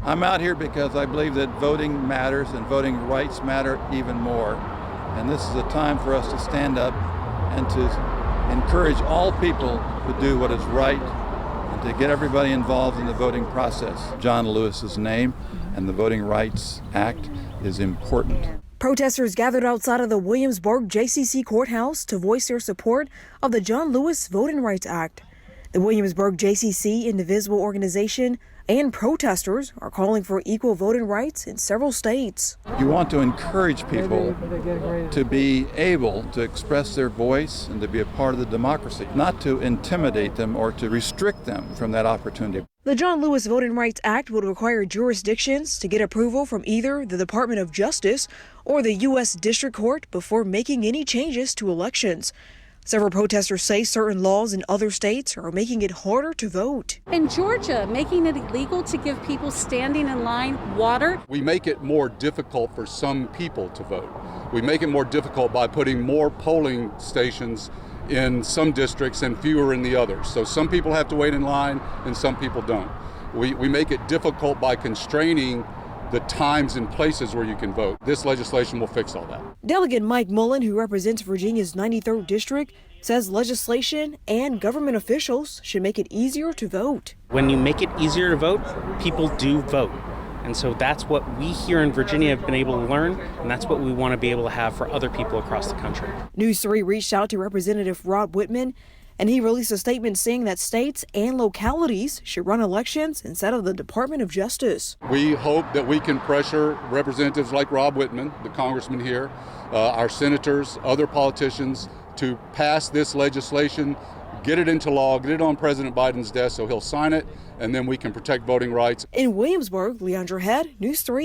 I'm out here because I believe that voting matters and voting rights matter even more. And this is a time for us to stand up and to encourage all people to do what is right and to get everybody involved in the voting process. John Lewis's name and the Voting Rights Act is important. Protesters gathered outside of the Williamsburg JCC courthouse to voice their support of the John Lewis Voting Rights Act. The Williamsburg JCC indivisible organization and protesters are calling for equal voting rights in several states. You want to encourage people to be able to express their voice and to be a part of the democracy, not to intimidate them or to restrict them from that opportunity. The John Lewis Voting Rights Act would require jurisdictions to get approval from either the Department of Justice or the U.S. District Court before making any changes to elections. Several protesters say certain laws in other states are making it harder to vote. In Georgia, making it illegal to give people standing in line water. We make it more difficult for some people to vote. We make it more difficult by putting more polling stations in some districts and fewer in the others. So some people have to wait in line and some people don't. We make it difficult by constraining the times and places where you can vote. This legislation will fix all that. Delegate Mike Mullen, who represents Virginia's 93rd district, says legislation and government officials should make it easier to vote. When you make it easier to vote, people do vote. And so that's what we here in Virginia have been able to learn, and that's what we want to be able to have for other people across the country. News 3 reached out to Representative Rob Whitman, and he released a statement saying that states and localities should run elections instead of the Department of Justice. We hope that we can pressure representatives like Rob Whitman, the congressman here, our senators, other politicians, to pass this legislation, get it into law, get it on President Biden's desk so he'll sign it, and then we can protect voting rights. In Williamsburg, Leandra Head, News 3.